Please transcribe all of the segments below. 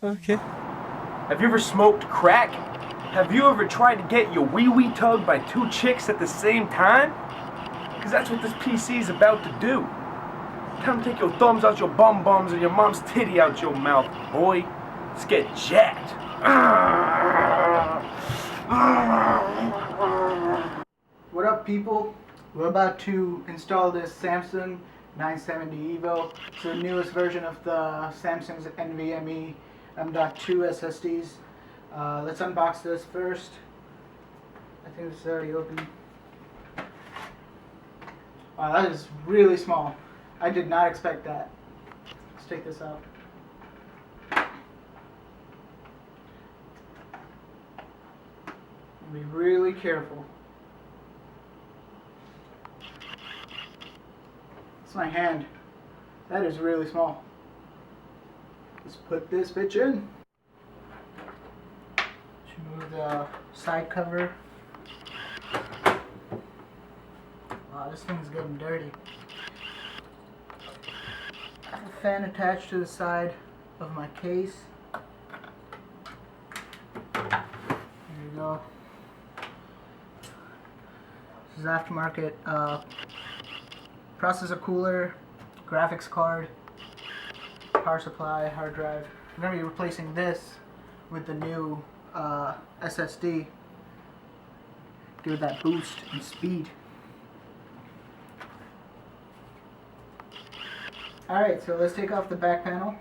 Okay. Have you ever smoked crack? Have you ever tried to get your wee-wee tugged by two chicks at the same time? Because that's what this PC is about to do. Time to take your thumbs out your bum-bums and your mom's titty out your mouth, boy. Let's get jacked. What up, people? We're about to install this Samsung 970 EVO. It's the newest version of the Samsung's NVMe M.2 SSDs. Let's unbox this first. I think it's already open. Wow, that is really small. I did not expect that. Let's take this out. Be really careful. It's my hand. That is really small. Let's put this bitch in. Should move the side cover. Wow, this thing's getting dirty. I have a fan attached to the side of my case. There you go. This is aftermarket processor cooler, graphics card, power supply, hard drive. I'm going to be replacing this with the new SSD. Give it that boost in speed. Alright, so let's take off the back panel.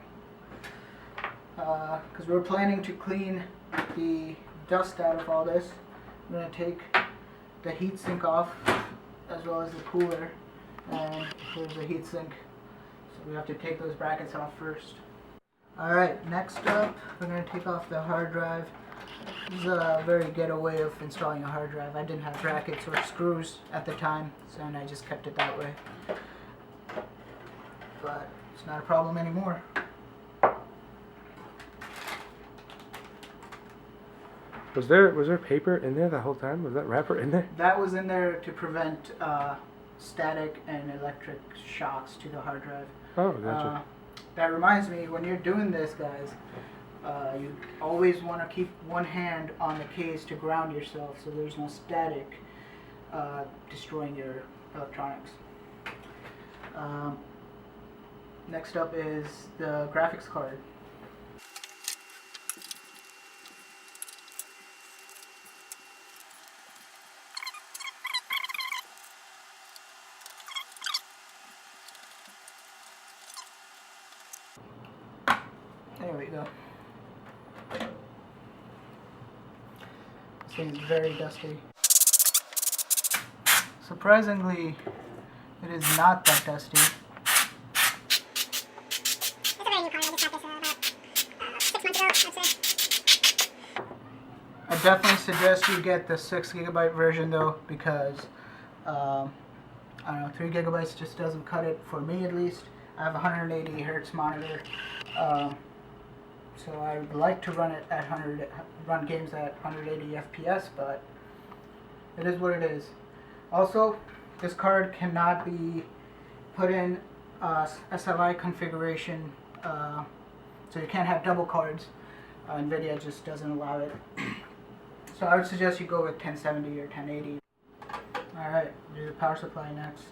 Because we're planning to clean the dust out of all this. I'm going to take the heatsink off as well as the cooler. And here's the heatsink. So we have to take those brackets off first. Alright, next up, we're going to take off the hard drive. This is a very ghetto way of installing a hard drive. I didn't have brackets or screws at the time, so I just kept it that way. But it's not a problem anymore. Was there paper in there the whole time? Was that wrapper in there? That was in there to prevent static and electric shocks to the hard drive. Oh, gotcha. That reminds me, when you're doing this, guys, you always want to keep one hand on the case to ground yourself so there's no static destroying your electronics. Next up is the graphics card. There we go. This thing's very dusty. Surprisingly, it is not that dusty. I definitely suggest you get the 6 GB version though, because I don't know, 3 GB just doesn't cut it for me at least. I have a 180 Hz monitor, so I would like to run it at run games at 180 FPS, but it is what it is. Also, this card cannot be put in SLI configuration, so you can't have double cards. NVIDIA just doesn't allow it. So I would suggest you go with 1070 or 1080. Alright, do the power supply next.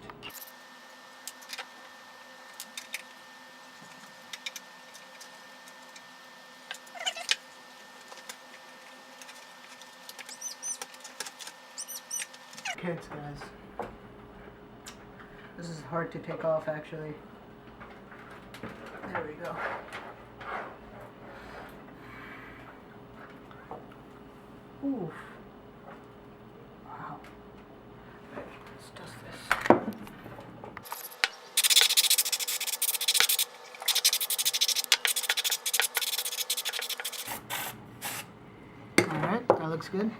Kids, guys. This is hard to take off, actually. There we go. Oof. Wow. Let's dust this. Alright, that looks good.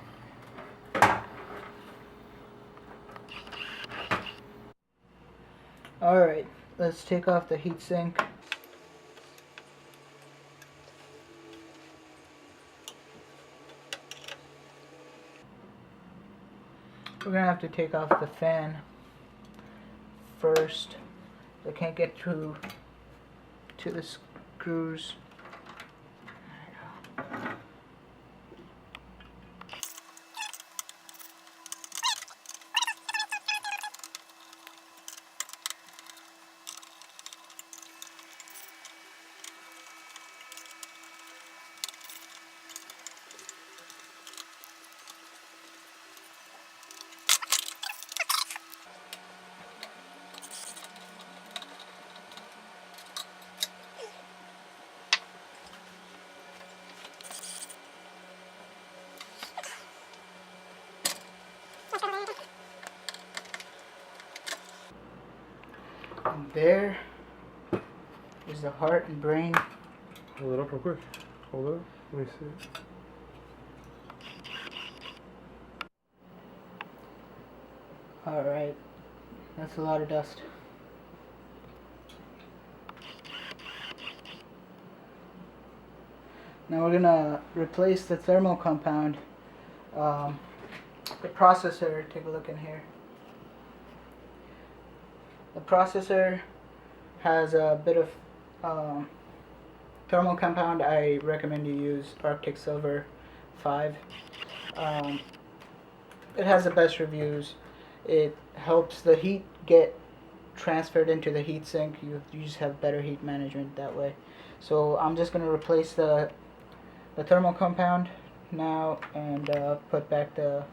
Alright, let's take off the heatsink. We're going to have to take off the fan first. I can't get through to the screws. And there is the heart and brain. Hold it up real quick. Hold it up. Let me see. Alright, that's a lot of dust. Now we're gonna replace the thermal compound. The processor, take a look in here. The processor has a bit of thermal compound. I recommend you use Arctic Silver 5. It has the best reviews. It helps the heat get transferred into the heatsink. You just have better heat management that way. So I'm just going to replace the thermal compound now and put back the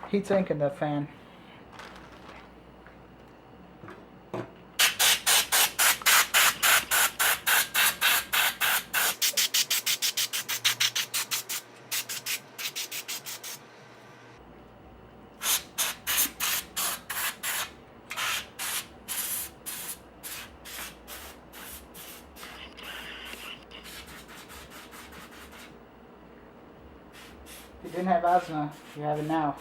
heatsink and the fan. If you didn't have asthma, you have it now.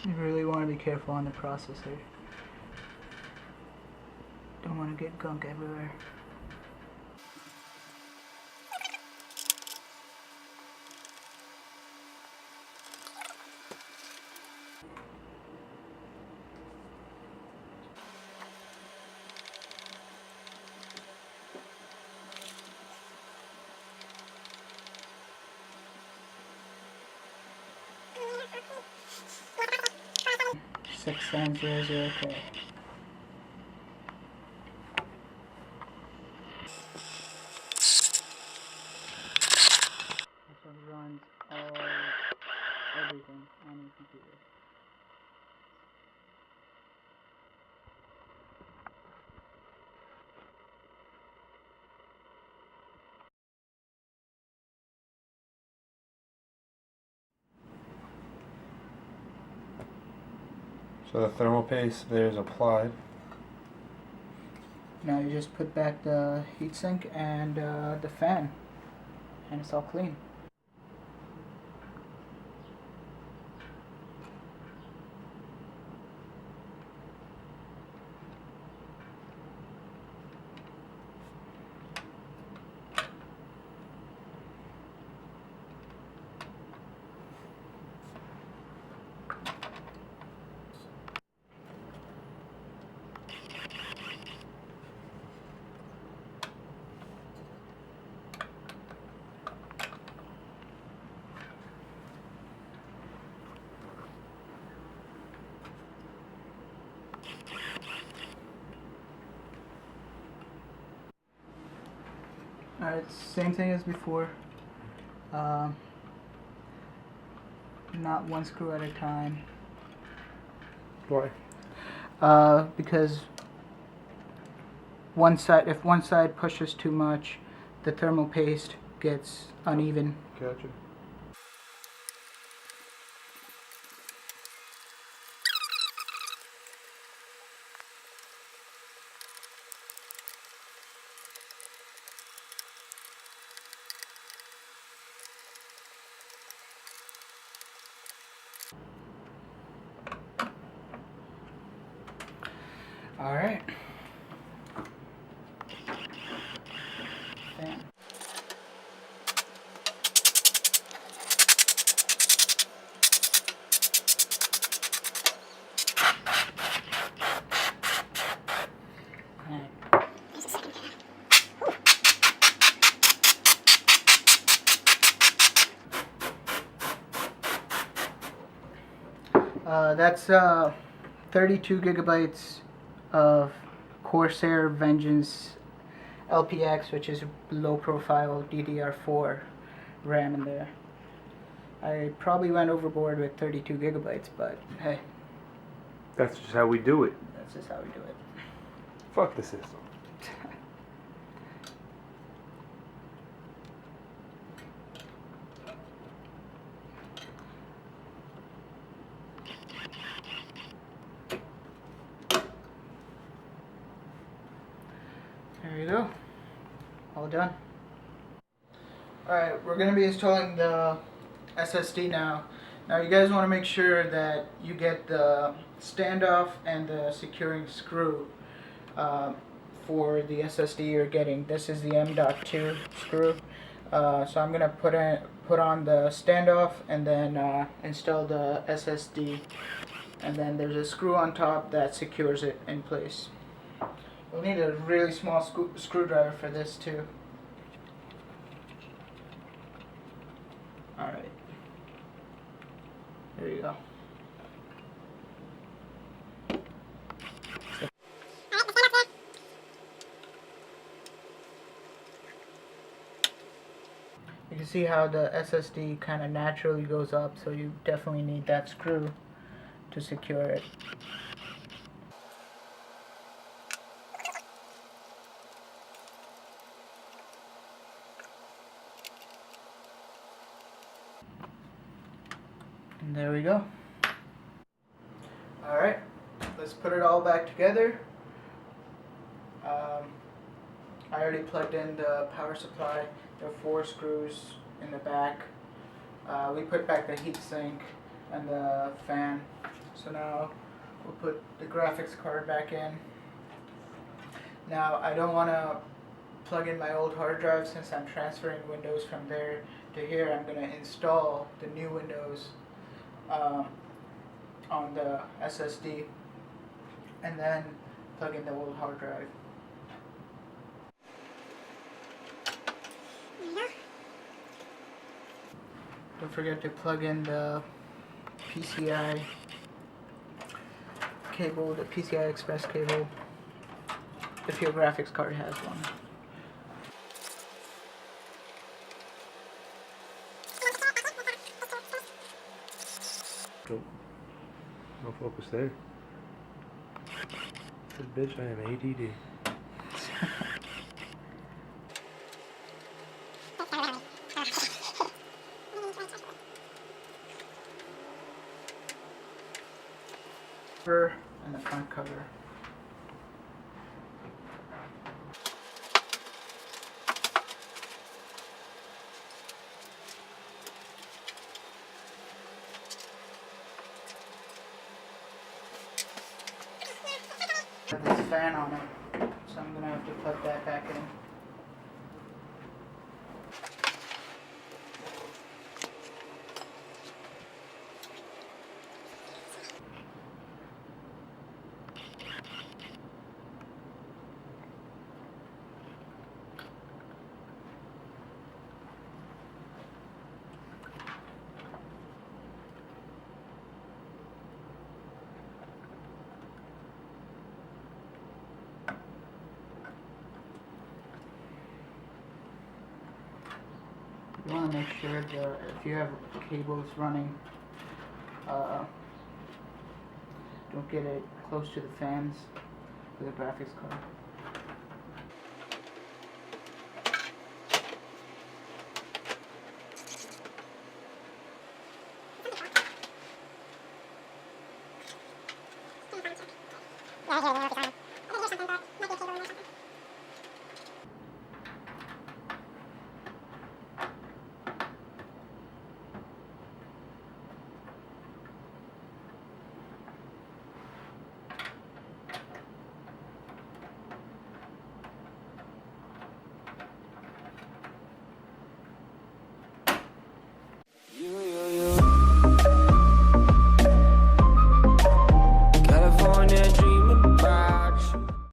You really want to be careful on the processor. Don't want to get gunk everywhere. $6.00K. This one runs everything on your computer. So the thermal paste there is applied. Now you just put back the heatsink and the fan, and it's all clean. Alright, same thing as before. Not one screw at a time. Why? Because if one side pushes too much, the thermal paste gets uneven. Gotcha. Alright. Fan. That's 32 gigabytes of Corsair Vengeance LPX, which is low profile DDR4 RAM in there. I probably went overboard with 32 gigabytes, but hey, That's just how we do it. that's just how we do it. Fuck the system. There you go. All done. Alright, we're going to be installing the SSD now. Now you guys want to make sure that you get the standoff and the securing screw for the SSD you're getting. This is the M.2 screw. So I'm going to put on the standoff and then install the SSD. And then there's a screw on top that secures it in place. We'll need a really small screwdriver for this too. Alright. There you go. You can see how the SSD kind of naturally goes up, so you definitely need that screw to secure it. And there we go. Alright, let's put it all back together. I already plugged in the power supply. There are 4 screws in the back. We put back the heatsink and the fan. So now we'll put the graphics card back in. Now I don't want to plug in my old hard drive since I'm transferring Windows from there to here. I'm going to install the new Windows on the SSD and then plug in the old hard drive. Don't forget to plug in the PCI cable, the PCI Express cable, if your graphics card has one. Nope. No focus there. This bitch, I am ADD. And the front cover. Got this fan on it, so I'm gonna have to plug that back in. You want to make sure that if you have cables running, don't get it close to the fans for the graphics card.